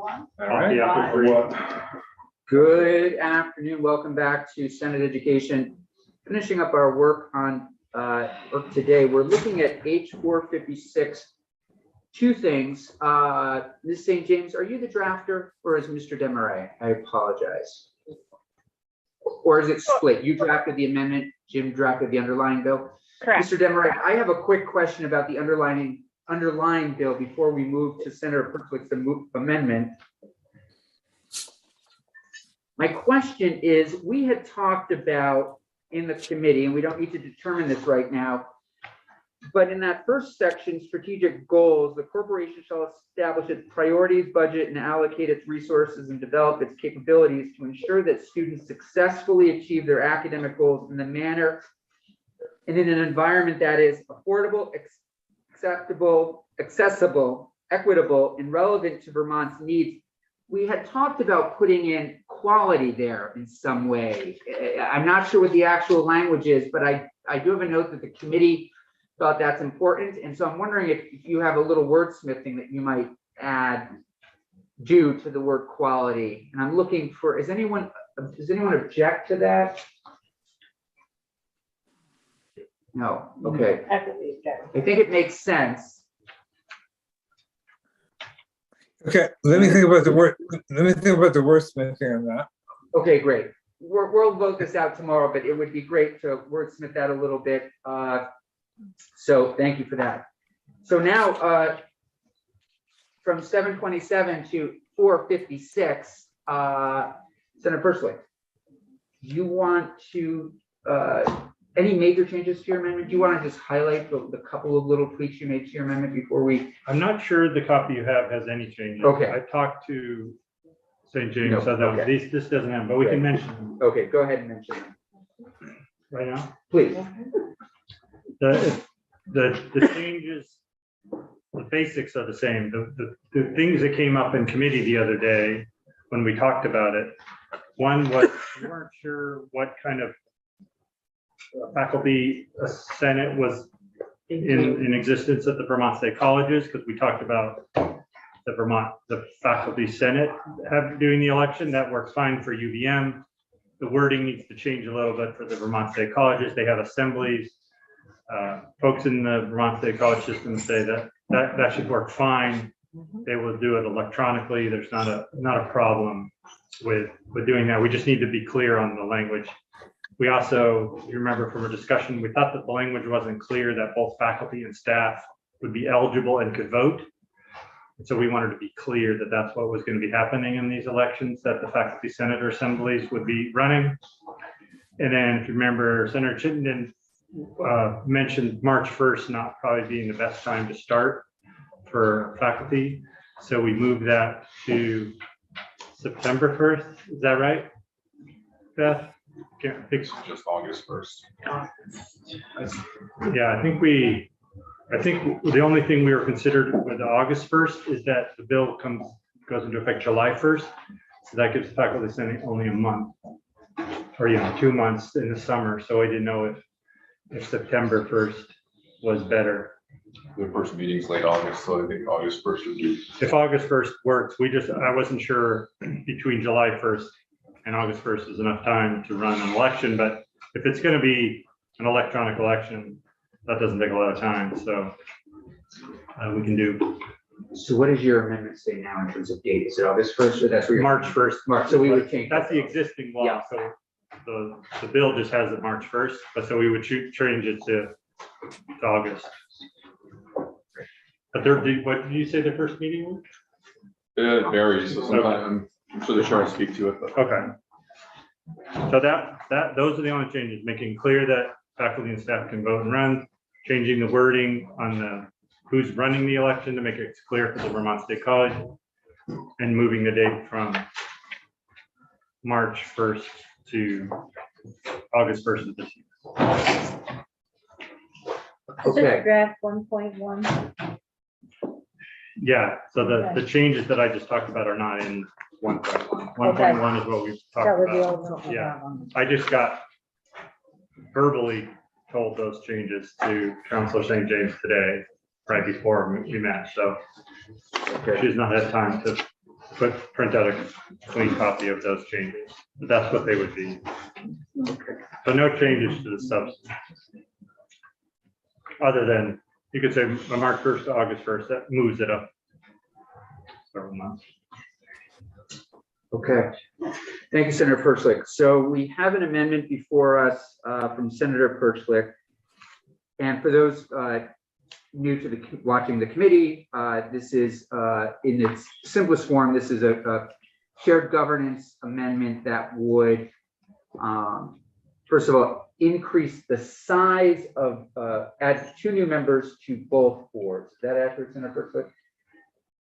everyone. All right. Good afternoon. Welcome back to Senate Education. Finishing up our work on today. We're looking at H456. Two things. Ms. St. James, are you the drafter or is Mr. Demarais? I apologize. Or is it split? You drafted the amendment, Jim drafted the underlying bill? Correct. Mr. Demarais, I have a quick question about the underlying bill before we move to Senator Perklick's amendment. My question is, we had talked about in the committee, and we don't need to determine this right now, but in that first section, strategic goals, the corporation shall establish its priorities, budget, and allocate its resources and develop its capabilities to ensure that students successfully achieve their academic goals in the manner and in an environment that is affordable, acceptable, accessible, equitable, and relevant to Vermont's needs. We had talked about putting in quality there in some way. I'm not sure what the actual language is, but I do have a note that the committee thought that's important. And so I'm wondering if you have a little wordsmithing that you might add due to the word quality. And I'm looking for, does anyone object to that? No, okay. I think it makes sense. Okay, let me think about the word. Let me think about the wordsmithing on that. Okay, great. We'll vote this out tomorrow, but it would be great to wordsmith that a little bit. So thank you for that. So now from 727 to 456, Senator Perklick, you want to any major changes to your amendment? Do you want to just highlight the couple of little tweaks you made to your amendment before we? I'm not sure the copy you have has any changes. Okay. I talked to St. James, No, so that okay. this doesn't have, but we can mention them Okay, go ahead and mention them, right now. please. The changes, the basics are the same. The things that came up in committee the other day when we talked about it, one was we weren't sure what kind of faculty senate was in existence at the Vermont State Colleges, because we talked about the faculty senate doing the election. That works fine for UVM. The wording needs to change a little bit for the Vermont State Colleges. They have assemblies. Folks in the Vermont State College system say that should work fine. They will do it electronically. There's not a problem with doing that. We just need to be clear on the language. We also, you remember from a discussion, we thought that the language wasn't clear that both faculty and staff would be eligible and could vote. And so we wanted to be clear that that's what was going to be happening in these elections, that the faculty senator assemblies would be running. And then if you remember, Senator Chittenden mentioned March 1st not probably being the best time to start for faculty. So we moved that to September 1st. Is that right, Beth? I think just August 1st. Yeah, I think the only thing we were considered with August 1st is that the bill goes into effect July 1st. So that gives the faculty senate only a month, or 2 months in the summer. So I didn't know if September 1st was better. The first meeting's late August, so I think August 1st would be. If August 1st works, I wasn't sure between July 1st and August 1st is enough time to run an election, but if it's going to be an electronic election, that doesn't take a lot of time, so we can do. So what does your amendment say now in terms of date? Is it August 1st or that's where you're? March 1st. March, so we would change. That's the existing law, Yeah. so the bill just has it March 1st, but so we would change it to August. But what did you say the first meeting was? It varies, so sometimes I'm sure the chair will speak to it. But. Okay. So those are the only changes, making clear that faculty and staff can vote and run, changing the wording on who's running the election to make it clear for the Vermont State College, and moving the date from March 1st to August 1st of this year. Okay. Draft 1.1. Yeah, so the changes that I just talked about are not in 1.1. 1.1 is what we've talked That was the about. old one. Yeah, I just got verbally told those changes to Councilor St. James today, right before we met. So Okay. she's not had time to print out a clean copy of those changes. That's what they would be. So no changes to the substance. Other than, you could say March 1st to August 1st, that moves it up several months. Okay, thank you, Senator Perchlik. So we have an amendment before us from Senator Perchlik. And for those new to watching the committee, this is in its simplest form, this is a shared governance amendment that would, first of all, increase the size of, add 2 new members to both boards. Is that accurate, Senator Perchlik?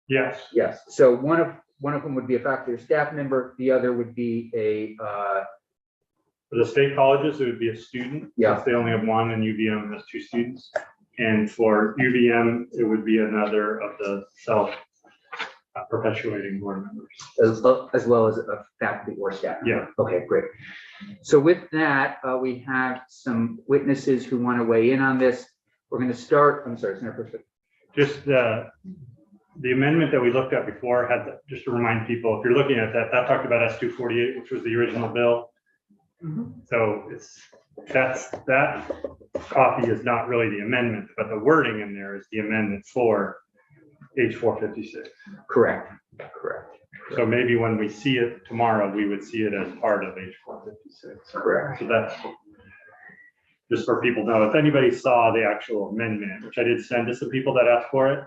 Yes. Yes, so one of them would be a faculty or staff member, the other would be a, For the state colleges, it would be a student. Yeah. Since they only have 1 and UVM has 2 students. And for UVM, it would be another of the self-perpetuating board members. as well as a faculty or staff. Yeah. Okay, great. So with that, we have some witnesses who want to weigh in on this. We're going to start, I'm sorry, Senator Perchlik. Just the amendment that we looked at before had, just to remind people, if you're looking at that, that talked about S248, which was the original bill. So that copy is not really the amendment, but the wording in there is the amendment for H456. Correct. So maybe when we see it tomorrow, we would see it as part of H456. Correct. So that's just for people to know. If anybody saw the actual amendment, which I did send to some people that asked for it,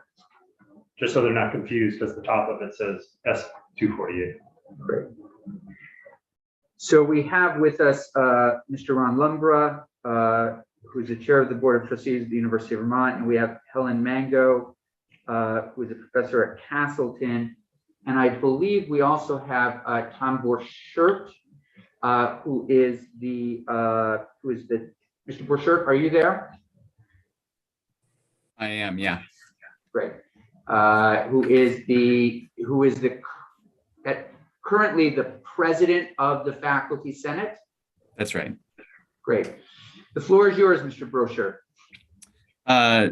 just so they're not confused, because the top of it says S248. Great. So we have with us Mr. Ron Lumbra, who's the chair of the Board of Trustees of the University of Vermont, and we have Helen Mango, who is a professor at Castleton, and I believe we also have Tom Borchert, who is the Mr. Borchert, are you there? I am, yeah. Great. Who is currently the president of the Faculty Senate? That's right. Great. The floor is yours, Mr. Borchert.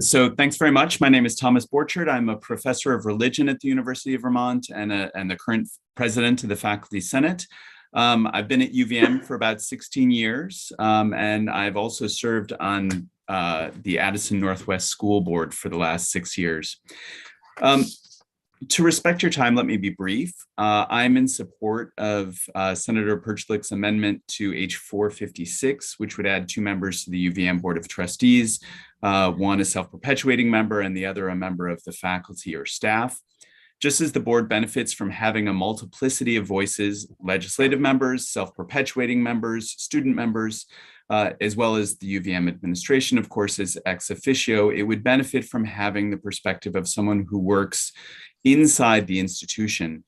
So thanks very much. My name is Thomas Borchert. I'm a professor of religion at the University of Vermont and the current president of the Faculty Senate. I've been at UVM for about 16 years, and I've also served on the Addison Northwest School Board for the last 6 years. To respect your time, let me be brief. I'm in support of Senator Perchlik's amendment to H456, which would add 2 members to the UVM Board of Trustees, one a self-perpetuating member and the other a member of the faculty or staff. Just as the board benefits from having a multiplicity of voices, legislative members, self-perpetuating members, student members, as well as the UVM administration, of course, is ex officio, it would benefit from having the perspective of someone who works inside the institution.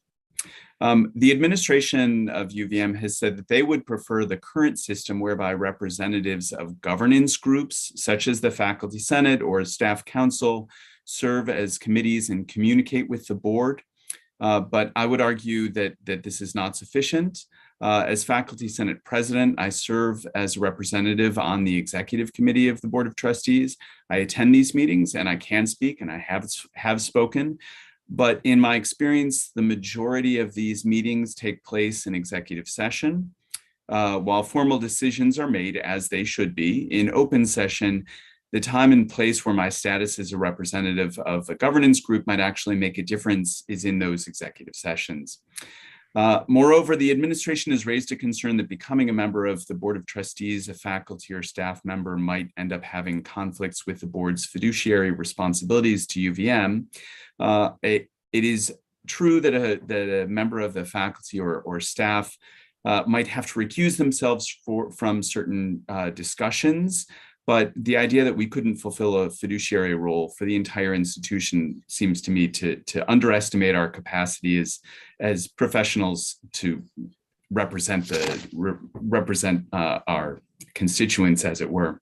The administration of UVM has said that they would prefer the current system whereby representatives of governance groups, such as the Faculty Senate or Staff Council, serve as committees and communicate with the board. But I would argue that this is not sufficient. As Faculty Senate President, I serve as a representative on the Executive Committee of the Board of Trustees. I attend these meetings and I can speak and I have spoken. But in my experience, the majority of these meetings take place in executive session. While formal decisions are made, as they should be, in open session, the time and place where my status as a representative of a governance group might actually make a difference is in those executive sessions. Moreover, the administration has raised a concern that becoming a member of the Board of Trustees, a faculty or staff member, might end up having conflicts with the board's fiduciary responsibilities to UVM. It is true that a member of the faculty or staff might have to recuse themselves from certain discussions, but the idea that we couldn't fulfill a fiduciary role for the entire institution seems to me to underestimate our capacity as professionals to represent our constituents, as it were.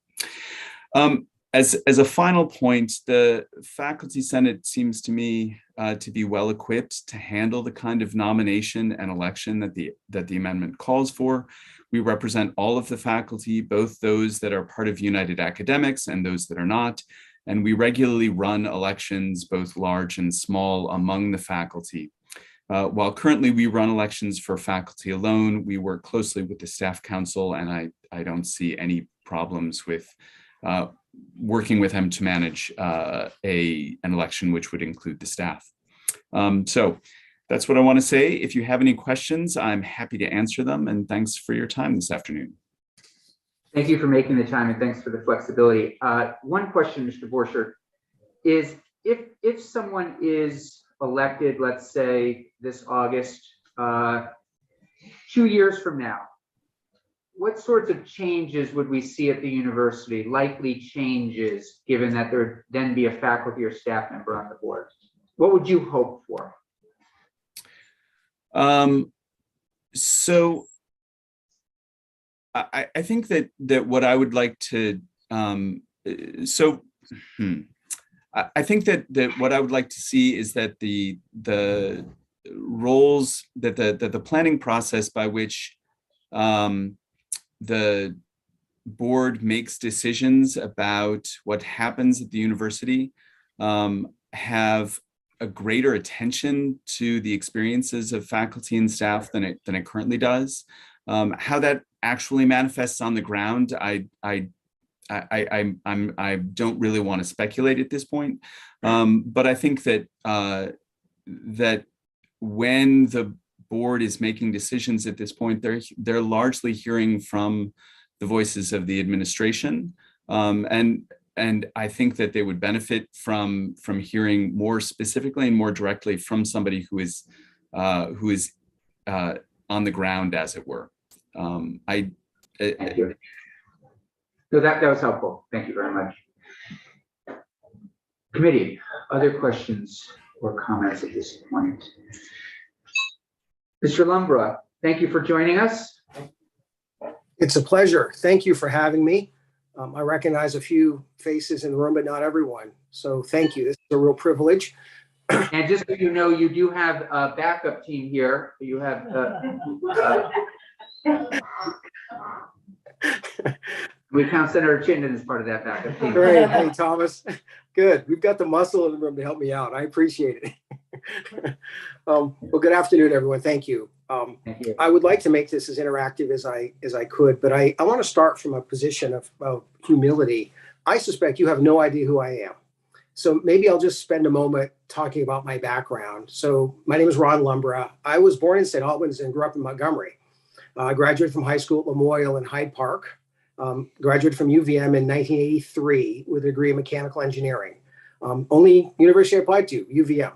As a final point, the Faculty Senate seems to me to be well equipped to handle the kind of nomination and election that the amendment calls for. We represent all of the faculty, both those that are part of United Academics and those that are not, and we regularly run elections, both large and small, among the faculty. While currently we run elections for faculty alone, we work closely with the staff council, and I don't see any problems with working with them to manage an election which would include the staff. So that's what I want to say. If you have any questions, I'm happy to answer them, and thanks for your time this afternoon. Thank you for making the time and thanks for the flexibility. One question, Mr. Borchert, is if someone is elected, let's say this August, 2 years from now, what sorts of changes would we see at the university, likely changes, given that there would then be a faculty or staff member on the board? What would you hope for? So I think that what I would like to I think that what I would like to see is that the roles that the planning process by which the board makes decisions about what happens at the university have a greater attention to the experiences of faculty and staff than it currently does. How that actually manifests on the ground, I don't really want to speculate at this point, but I think that that when the board is making decisions at this point, they're largely hearing from the voices of the administration, and I think that they would benefit from hearing more specifically and more directly from somebody who is on the ground, as it were. Thank you. So that was helpful. Thank you very much. Committee, other questions or comments at this point? Mr. Lumbra, thank you for joining us. It's a pleasure. Thank you for having me. I recognize a few faces in the room, but not everyone. So thank you. This is a real privilege. And just so you know, you do have a backup team here. You have we count Senator Chittenden as part of that backup team. Great. Hey, Thomas. Good. We've got the muscle in the room to help me out. I appreciate it. Well, good afternoon, everyone. Thank you. Thank you. I would like to make this as interactive as I could, but I want to start from a position of humility. I suspect you have no idea who I am. So maybe I'll just spend a moment talking about my background. So my name is Ron Lumbra. I was born in St. Albans and grew up in Montgomery. I graduated from high school at Lamoille in Hyde Park. Graduated from UVM in 1983 with a degree in mechanical engineering. Only university I applied to, UVM.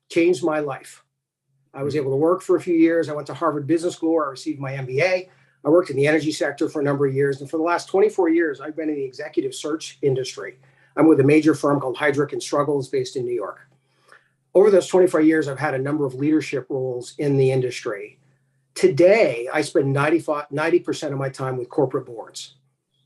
Changed my life. I was able to work for a few years. I went to Harvard Business School where I received my MBA. I worked in the energy sector for a number of years. And for the last 24 years, I've been in the executive search industry. I'm with a major firm called Heidrick & Struggles based in New York. Over those 24 years, I've had a number of leadership roles in the industry. Today, I spend 90% of my time with corporate boards.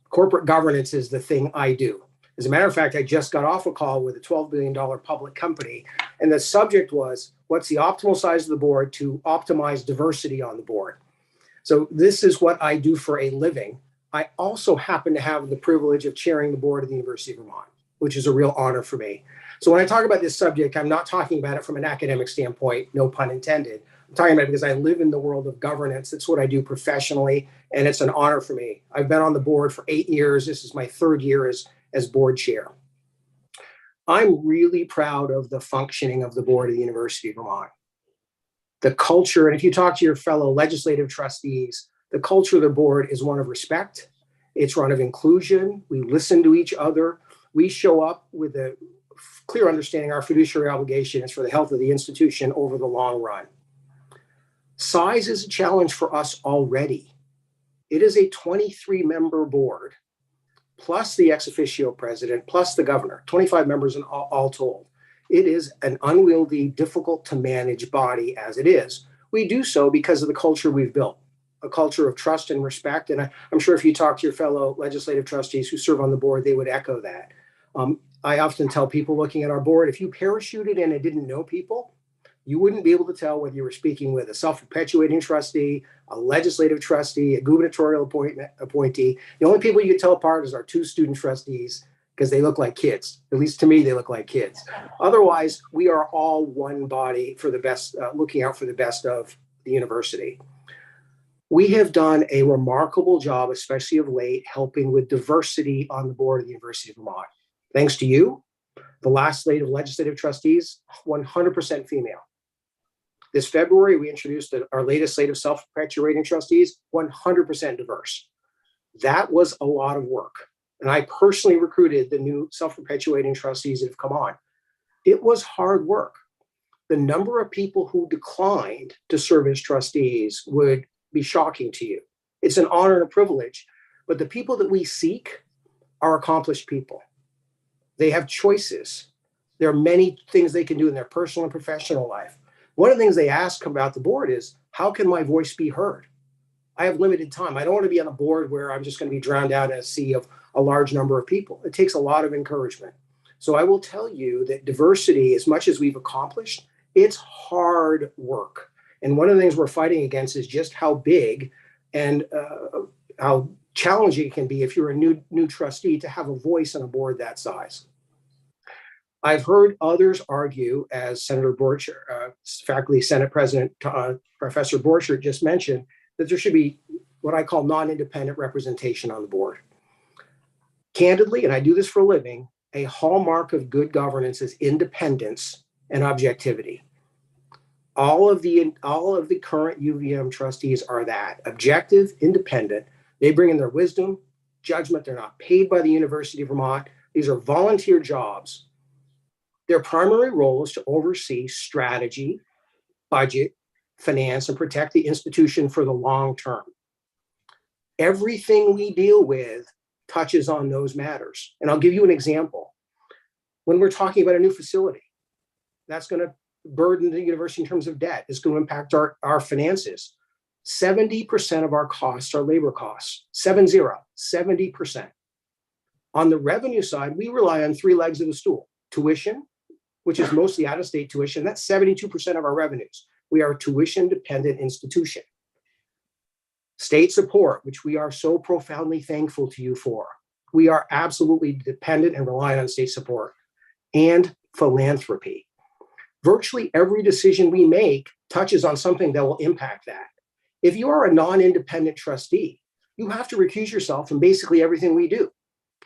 Corporate governance is the thing I do. As a matter of fact, I just got off a call with a $12 billion public company, and the subject was, what's the optimal size of the board to optimize diversity on the board? So this is what I do for a living. I also happen to have the privilege of chairing the board of the University of Vermont, which is a real honor for me. So when I talk about this subject, I'm not talking about it from an academic standpoint, no pun intended. I'm talking about it because I live in the world of governance. It's what I do professionally, and it's an honor for me. I've been on the board for 8 years. This is my 3rd year as board chair. I'm really proud of the functioning of the board of the University of Vermont. The culture, and if you talk to your fellow legislative trustees, the culture of the board is one of respect. It's one of inclusion. We listen to each other. We show up with a clear understanding our fiduciary obligation is for the health of the institution over the long run. Size is a challenge for us already. It is a 23-member board, plus the ex officio president, plus the governor, 25 members in all told. It is an unwieldy, difficult to manage body as it is. We do so because of the culture we've built, a culture of trust and respect. And I'm sure if you talk to your fellow legislative trustees who serve on the board, they would echo that. I often tell people looking at our board, if you parachuted in and didn't know people, you wouldn't be able to tell whether you were speaking with a self-perpetuating trustee, a legislative trustee, a gubernatorial appointee. The only people you could tell apart is our 2 student trustees because they look like kids. At least to me, they look like kids. Otherwise, we are all one body for the best, looking out for the best of the university. We have done a remarkable job, especially of late, helping with diversity on the board of the University of Vermont. Thanks to you, the last slate of legislative trustees, 100% female. This February, we introduced our latest slate of self-perpetuating trustees, 100% diverse. That was a lot of work. And I personally recruited the new self-perpetuating trustees that have come on. It was hard work. The number of people who declined to serve as trustees would be shocking to you. It's an honor and a privilege, but the people that we seek are accomplished people. They have choices. There are many things they can do in their personal and professional life. One of the things they ask about the board is, how can my voice be heard? I have limited time. I don't want to be on a board where I'm just going to be drowned out in a sea of a large number of people. It takes a lot of encouragement. So I will tell you that diversity, as much as we've accomplished, it's hard work. And one of the things we're fighting against is just how big and how challenging it can be if you're a new trustee to have a voice on a board that size. I've heard others argue, as Senator Borchert, Faculty Senate President Professor Borchert just mentioned, that there should be what I call non-independent representation on the board. Candidly, and I do this for a living, a hallmark of good governance is independence and objectivity. All of the current UVM trustees are that, objective, independent. They bring in their wisdom, judgment. They're not paid by the University of Vermont. These are volunteer jobs. Their primary role is to oversee strategy, budget, finance, and protect the institution for the long term. Everything we deal with touches on those matters. And I'll give you an example. When we're talking about a new facility, that's going to burden the university in terms of debt. It's going to impact our finances. 70% of our costs are labor costs. 70%. On the revenue side, we rely on three legs of the stool. Tuition, which is mostly out-of-state tuition. That's 72% of our revenues. We are a tuition-dependent institution. State support, which we are so profoundly thankful to you for. We are absolutely dependent and reliant on state support. And philanthropy. Virtually every decision we make touches on something that will impact that. If you are a non-independent trustee, you have to recuse yourself from basically everything we do.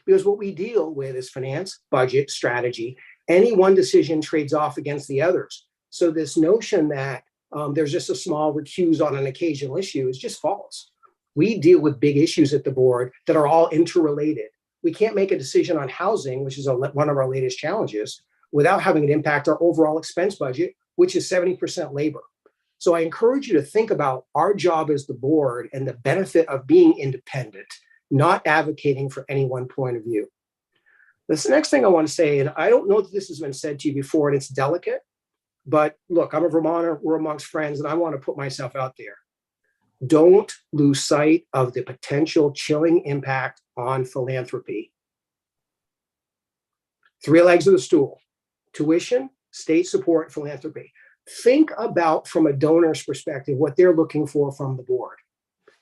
Because what we deal with is finance, budget, strategy. Any one decision trades off against the others. So this notion that there's just a small recuse on an occasional issue is just false. We deal with big issues at the board that are all interrelated. We can't make a decision on housing, which is one of our latest challenges, without having an impact our overall expense budget, which is 70% labor. So I encourage you to think about our job as the board and the benefit of being independent, not advocating for any one point of view. This next thing I want to say, and I don't know that this has been said to you before, and it's delicate, but look, I'm a Vermonter, we're amongst friends, and I want to put myself out there. Don't lose sight of the potential chilling impact on philanthropy. Three legs of the stool: tuition, state support, philanthropy. Think about, from a donor's perspective, what they're looking for from the board.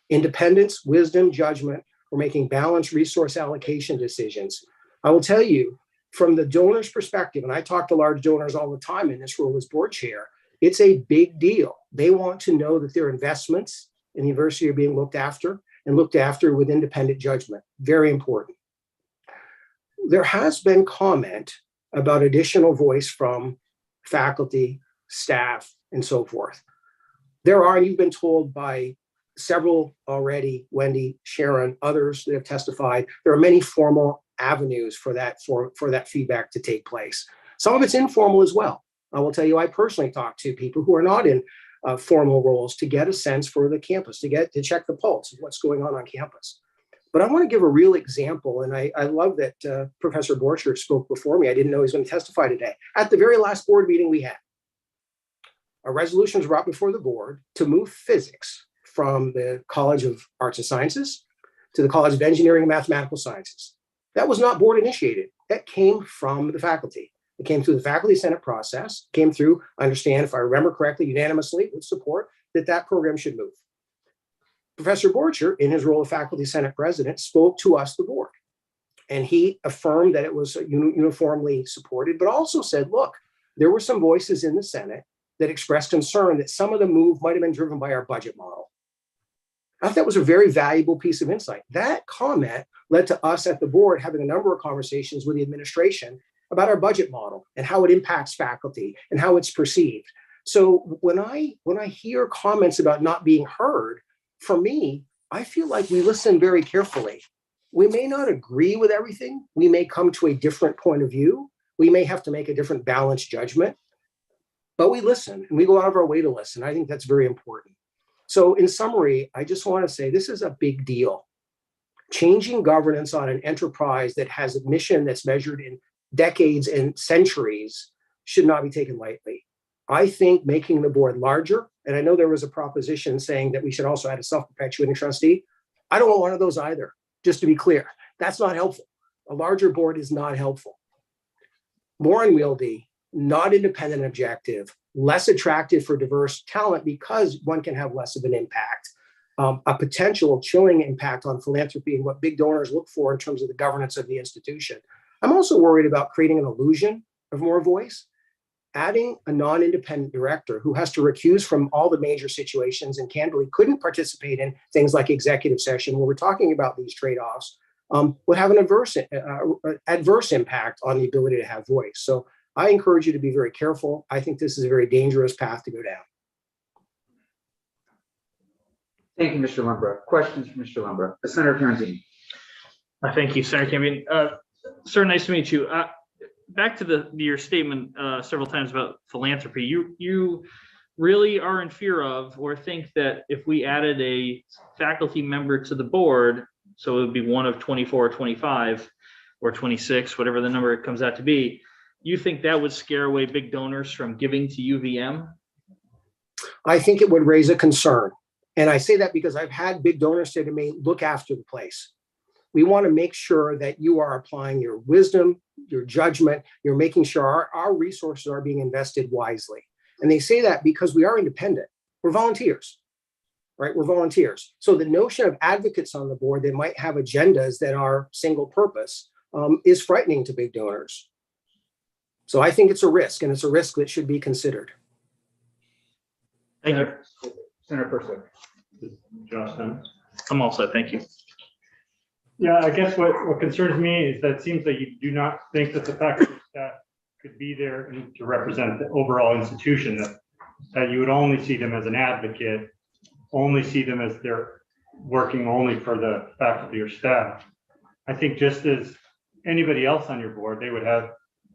Independence, wisdom, judgment. We're making balanced resource allocation decisions. I will tell you, from the donor's perspective, and I talk to large donors all the time in this role as board chair, it's a big deal. They want to know that their investments in the university are being looked after, and looked after with independent judgment. Very important. There has been comment about additional voice from faculty, staff, and so forth. There are, you've been told by several already, Wendy, Sharon, others that have testified, there are many formal avenues for that feedback to take place. Some of it's informal as well. I will tell you, I personally talk to people who are not in formal roles to get a sense for the campus, to check the pulse of what's going on campus. But I want to give a real example, and I love that Professor Borchert spoke before me. I didn't know he was going to testify today. At the very last board meeting we had, a resolution was brought before the board to move physics from the College of Arts and Sciences to the College of Engineering and Mathematical Sciences. That was not board initiated. That came from the faculty. It came through the faculty senate process, came through, I understand, if I remember correctly, unanimously with support that program should move. Professor Borchert, in his role of faculty senate president, spoke to us, the board. And he affirmed that it was uniformly supported, but also said, look, there were some voices in the Senate that expressed concern that some of the move might have been driven by our budget model. I thought that was a very valuable piece of insight. That comment led to us at the board having a number of conversations with the administration about our budget model and how it impacts faculty and how it's perceived. So when I hear comments about not being heard, for me, I feel like we listen very carefully. We may not agree with everything. We may come to a different point of view. We may have to make a different balanced judgment, but we listen and we go out of our way to listen. I think that's very important. So in summary, I just want to say this is a big deal. Changing governance on an enterprise that has a mission that's measured in decades and centuries should not be taken lightly. I think making the board larger, and I know there was a proposition saying that we should also add a self-perpetuating trustee. I don't want one of those either, just to be clear. That's not helpful. A larger board is not helpful. More unwieldy, not independent and objective, less attractive for diverse talent because one can have less of an impact, a potential chilling impact on philanthropy and what big donors look for in terms of the governance of the institution. I'm also worried about creating an illusion of more voice, adding a non-independent director who has to recuse from all the major situations and candidly couldn't participate in things like executive session where we're talking about these trade-offs would have an adverse impact on the ability to have voice. So I encourage you to be very careful. I think this is a very dangerous path to go down. Thank you, Mr. Lumbra. Questions for Mr. Lumbra? Senator Fiorentini. Thank you, Senator Campion. Sir, nice to meet you. Back to your statement several times about philanthropy. You really are in fear of or think that if we added a faculty member to the board, so it would be one of 24 or 25 or 26, whatever the number it comes out to be, you think that would scare away big donors from giving to UVM? I think it would raise a concern. And I say that because I've had big donors say to me, look after the place. We want to make sure that you are applying your wisdom, your judgment, you're making sure our resources are being invested wisely. And they say that because we are independent. We're volunteers, right? We're volunteers. So the notion of advocates on the board that might have agendas that are single purpose is frightening to big donors. So I think it's a risk, and it's a risk that should be considered. Thank you. Senator Purcell. Josh, I'm all set. Thank you. yeah, I guess what concerns me is that it seems that you do not think that the faculty staff could be there to represent the overall institution, that you would only see them as an advocate, only see them as they're working only for the faculty or staff. I think just as anybody else on your board, they would have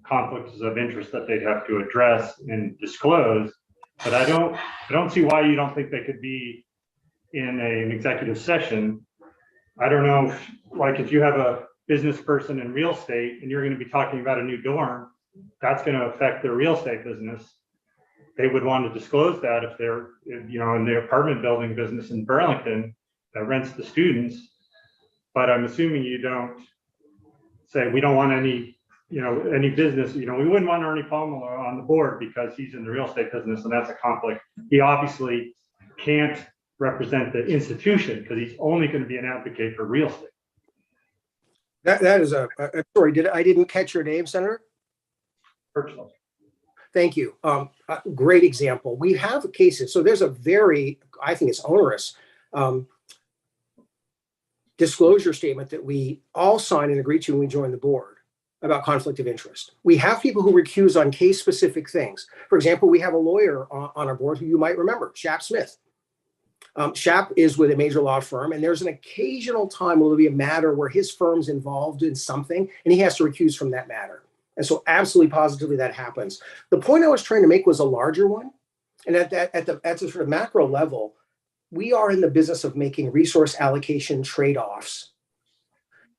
conflicts of interest that they'd have to address and disclose. But I don't see why you don't think they could be in an executive session. I don't know, if you have a business person in real estate and you're going to be talking about a new dorm, that's going to affect their real estate business. They would want to disclose that if they're, in the apartment building business in Burlington that rents to students. But I'm assuming you don't say we don't want any business, we wouldn't want Ernie Palmer on the board because he's in the real estate business and that's a conflict. He obviously can't represent the institution because he's only going to be an advocate for real estate. That is sorry, I didn't catch your name, Senator? Personally. Thank you. A great example. We have cases. So there's I think it's onerous disclosure statement that we all sign and agree to when we join the board about conflict of interest. We have people who recuse on case specific things. For example, we have a lawyer on our board who you might remember, Shap Smith. Shap is with a major law firm, and there's an occasional time where there'll be a matter where his firm's involved in something and he has to recuse from that matter. And so absolutely positively that happens. The point I was trying to make was a larger one. And at the sort of macro level, we are in the business of making resource allocation trade-offs.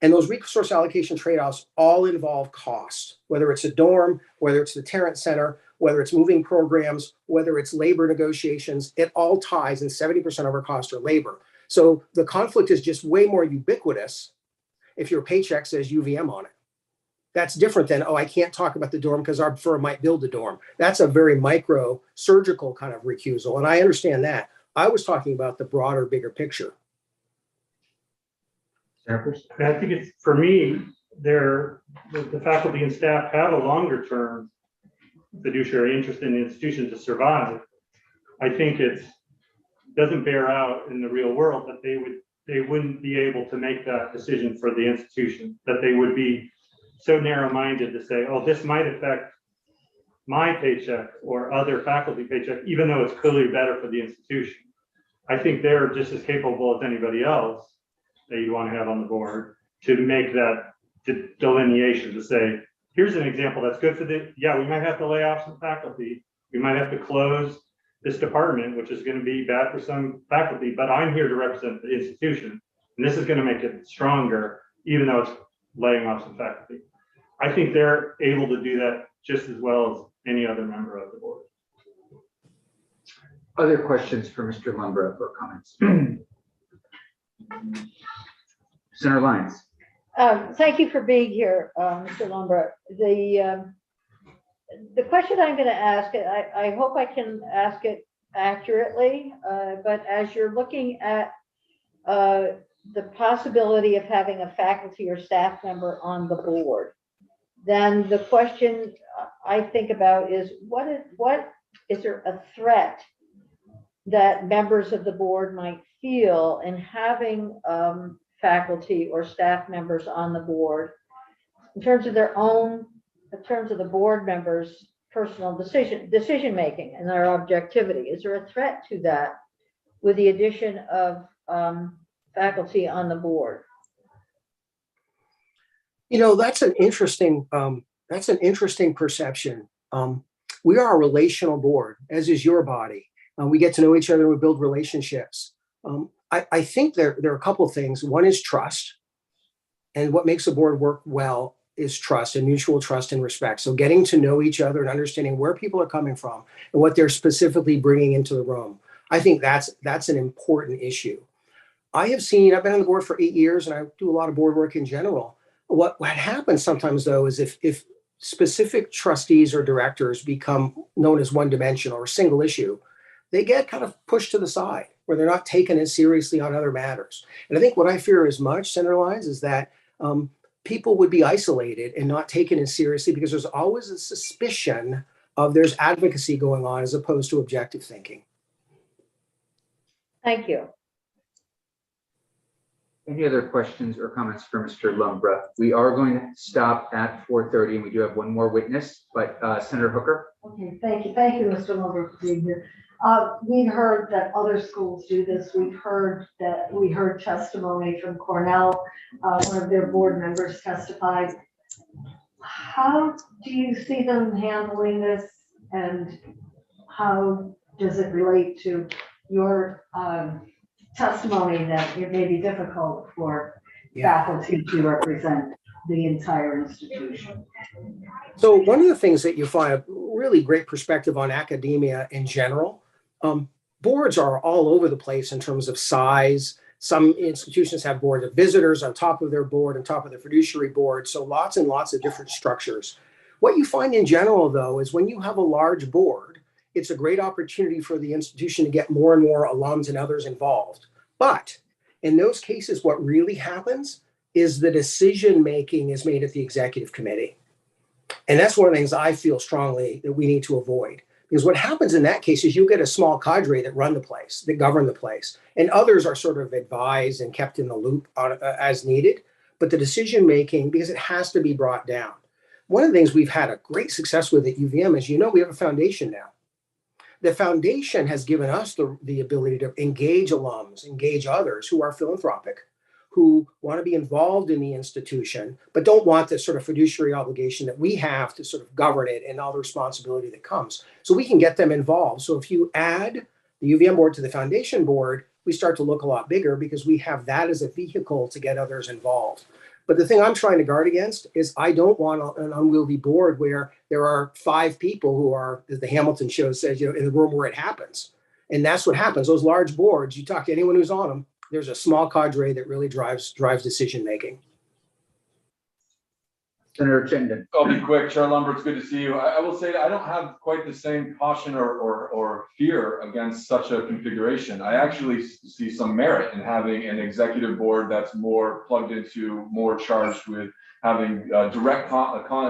And those resource allocation trade-offs all involve cost, whether it's a dorm, whether it's the Tarrant Center, whether it's moving programs, whether it's labor negotiations, it all ties, and 70% of our costs are labor. So the conflict is just way more ubiquitous if your paycheck says UVM on it. That's different than, I can't talk about the dorm because our firm might build a dorm. That's a very micro surgical kind of recusal. And I understand that. I was talking about the broader, bigger picture. I think it's, for me, the faculty and staff have a longer term fiduciary interest in the institution to survive. I think doesn't bear out in the real world that they wouldn't be able to make that decision for the institution, that they would be so narrow-minded to say, oh, this might affect my paycheck or other faculty paycheck, even though it's clearly better for the institution. I think they're just as capable as anybody else that you want to have on the board to make that delineation, to say, here's an example that's good for we might have to lay off some faculty. We might have to close this department, which is going to be bad for some faculty, but I'm here to represent the institution. And this is going to make it stronger, even though it's laying off some faculty. I think they're able to do that just as well as any other member of the board. Other questions for Mr. Lumbra or comments? Senator Lyons. Thank you for being here, Mr. Lumbra. The question I'm going to ask, I hope I can ask it accurately, but as you're looking at the possibility of having a faculty or staff member on the board, then the question I think about is what is there a threat that members of the board might feel in having faculty or staff members on the board in terms of the board members' personal decision making and their objectivity? Is there a threat to that with the addition of faculty on the board? You know, that's an interesting perception. We are a relational board, as is your body. We get to know each other and we build relationships. I think there are a couple of things. One is trust. And what makes a board work well is trust and mutual trust and respect. So getting to know each other and understanding where people are coming from and what they're specifically bringing into the room. I think that's an important issue. I've been on the board for 8 years and I do a lot of board work in general. What happens sometimes though is if specific trustees or directors become known as one dimensional or single issue, they get kind of pushed to the side where they're not taken as seriously on other matters. And I think what I fear as much, Senator Lyons, is that people would be isolated and not taken as seriously because there's always a suspicion of there's advocacy going on as opposed to objective thinking. Thank you. Any other questions or comments for Mr. Lumbra? We are going to stop at 4:30 and we do have one more witness, but Senator Hooker. Okay, thank you, Mr. Lumbra, for being here. We heard that other schools do this. We heard testimony from Cornell. One of their board members testified. How do you see them handling this, and how does it relate to your testimony that it may be difficult for faculty to represent the entire institution? So one of the things that you find a really great perspective on academia in general, boards are all over the place in terms of size. Some institutions have boards of visitors on top of their board, on top of the fiduciary board. So lots and lots of different structures. What you find in general, though, is when you have a large board, it's a great opportunity for the institution to get more and more alums and others involved. But in those cases, what really happens is the decision-making is made at the executive committee. And that's one of the things I feel strongly that we need to avoid. Because what happens in that case is you get a small cadre that run the place, that govern the place, and others are sort of advised and kept in the loop as needed. But the decision-making, because it has to be brought down. One of the things we've had a great success with at UVM is, we have a foundation now. The foundation has given us the ability to engage alums, engage others who are philanthropic, who want to be involved in the institution, but don't want this sort of fiduciary obligation that we have to sort of govern it and all the responsibility that comes. So we can get them involved. So if you add the UVM board to the foundation board, we start to look a lot bigger because we have that as a vehicle to get others involved. But the thing I'm trying to guard against is I don't want an unwieldy board where there are 5 people who are, as the Hamilton show says, in the room where it happens. And that's what happens. Those large boards, you talk to anyone who's on them, there's a small cadre that really drives decision-making. Senator Chittenden. I'll be quick. Chair Lumbra, it's good to see you. I will say that I don't have quite the same caution or fear against such a configuration. I actually see some merit in having an executive board that's more plugged into, more charged with having direct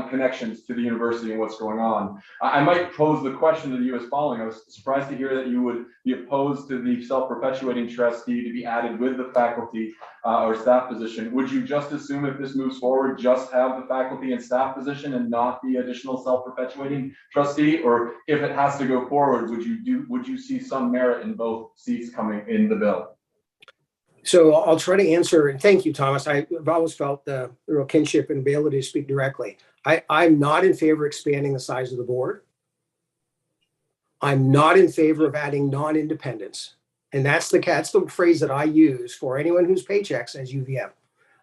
connections to the university and what's going on. I might pose the question to you as following. I was surprised to hear that you would be opposed to the self-perpetuating trustee to be added with the faculty or staff position. Would you just assume if this moves forward, just have the faculty and staff position and not the additional self-perpetuating trustee? Or if it has to go forward, would you see some merit in both seats coming in the bill? So I'll try to answer, and thank you, Thomas. I've always felt the real kinship and ability to speak directly. I'm not in favor of expanding the size of the board. I'm not in favor of adding non-independents. And that's the phrase that I use for anyone whose paychecks as UVM.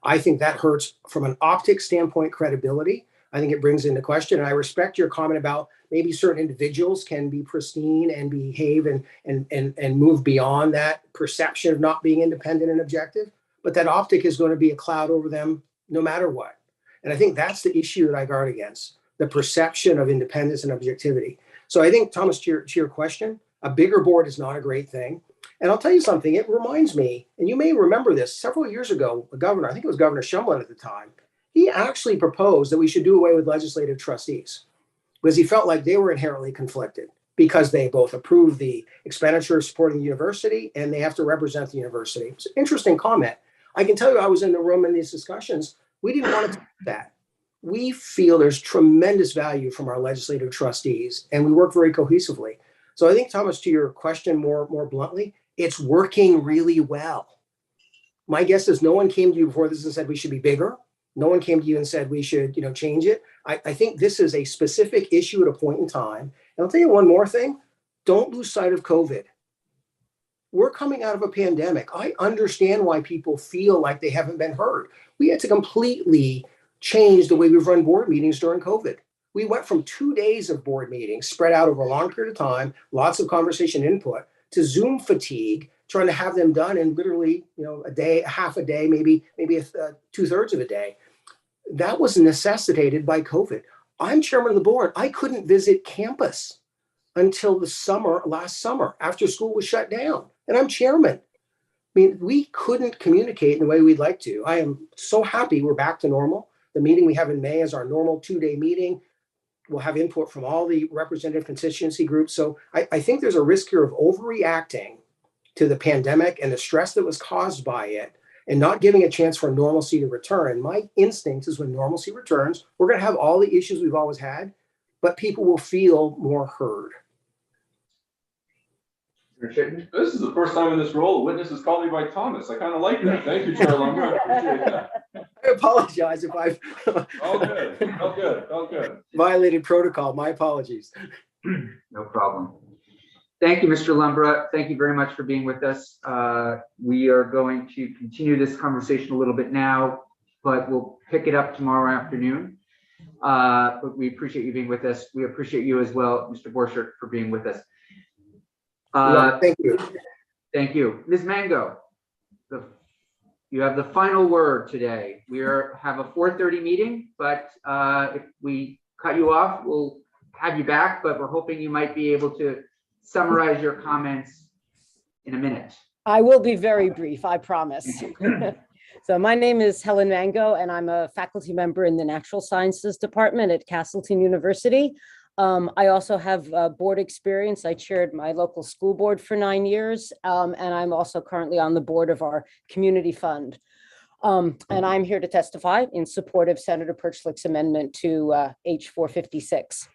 I think that hurts from an optics standpoint, credibility. I think it brings into question, and I respect your comment about maybe certain individuals can be pristine and behave and move beyond that perception of not being independent and objective, but that optic is going to be a cloud over them no matter what. And I think that's the issue that I guard against, the perception of independence and objectivity. So I think, Thomas, to your question, a bigger board is not a great thing. And I'll tell you something, it reminds me, and you may remember this, several years ago, a governor, I think it was Governor Shumlin at the time, he actually proposed that we should do away with legislative trustees because he felt like they were inherently conflicted because they both approve the expenditure supporting the university and they have to represent the university. It's an interesting comment. I can tell you I was in the room in these discussions. We didn't want to do that. We feel there's tremendous value from our legislative trustees and we work very cohesively. So I think, Thomas, to your question more bluntly, it's working really well. My guess is no one came to you before this and said we should be bigger. No one came to you and said we should, change it. I think this is a specific issue at a point in time. And I'll tell you one more thing. Don't lose sight of COVID. We're coming out of a pandemic. I understand why people feel like they haven't been heard. We had to completely change the way we've run board meetings during COVID. We went from 2 days of board meetings spread out over a long period of time, lots of conversation input, to Zoom fatigue, trying to have them done in literally, a day, half a day, maybe 2/3 of a day. That was necessitated by COVID. I'm chairman of the board. I couldn't visit campus until last summer, after school was shut down. And I'm chairman. I mean, we couldn't communicate in the way we'd like to. I am so happy we're back to normal. The meeting we have in May is our normal 2-day meeting. We'll have input from all the representative constituency groups. So I think there's a risk here of overreacting to the pandemic and the stress that was caused by it and not giving a chance for normalcy to return. My instinct is when normalcy returns, we're going to have all the issues we've always had, but people will feel more heard. This is the first time in this role a witness has called me by Thomas. I kind of like that. Thank you, Chair Lumbra. I appreciate that. I apologize if I've All good. Violated protocol. My apologies. No problem. Thank you, Mr. Lumbra. Thank you very much for being with us. We are going to continue this conversation a little bit now, but we'll pick it up tomorrow afternoon. But we appreciate you being with us. We appreciate you as well, Mr. Borchert, for being with us. Thank you. Thank you. Ms. Mango, you have the final word today. We have a 4:30 meeting, but if we cut you off, we'll have you back, but we're hoping you might be able to summarize your comments in a minute. I will be very brief, I promise. So my name is Helen Mango, and I'm a faculty member in the Natural Sciences Department at Castleton University. I also have board experience. I chaired my local school board for 9 years, and I'm also currently on the board of our community fund. And I'm here to testify in support of Senator Perchlik's amendment to H 456.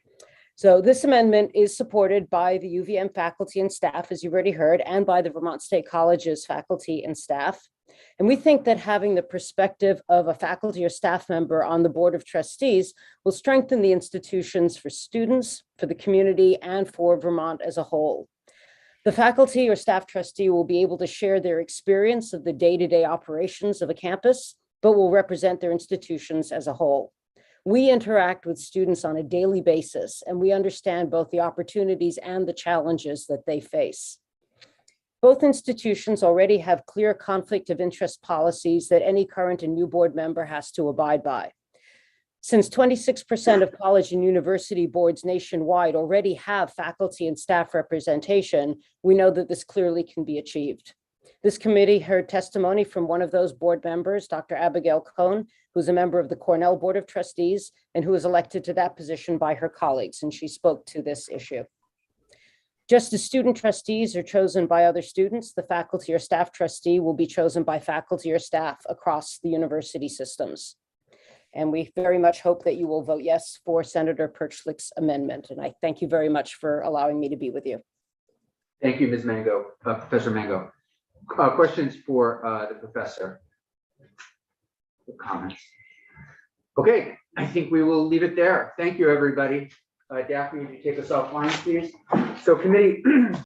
So this amendment is supported by the UVM faculty and staff, as you've already heard, and by the Vermont State College's faculty and staff. And we think that having the perspective of a faculty or staff member on the Board of Trustees will strengthen the institutions for students, for the community, and for Vermont as a whole. The faculty or staff trustee will be able to share their experience of the day-to-day operations of a campus, but will represent their institutions as a whole. We interact with students on a daily basis, and we understand both the opportunities and the challenges that they face. Both institutions already have clear conflict of interest policies that any current and new board member has to abide by. Since 26% of college and university boards nationwide already have faculty and staff representation, we know that this clearly can be achieved. This committee heard testimony from one of those board members, Dr. Abigail Cohn, who's a member of the Cornell Board of Trustees and who was elected to that position by her colleagues, and she spoke to this issue. Just as student trustees are chosen by other students, the faculty or staff trustee will be chosen by faculty or staff across the university systems. And we very much hope that you will vote yes for Senator Perchlik's amendment. And I thank you very much for allowing me to be with you. Thank you, Ms. Mango, Professor Mango. Questions for the professor? Comments? Okay, I think we will leave it there. Thank you, everybody. Daphne, would you take us offline, please? So committee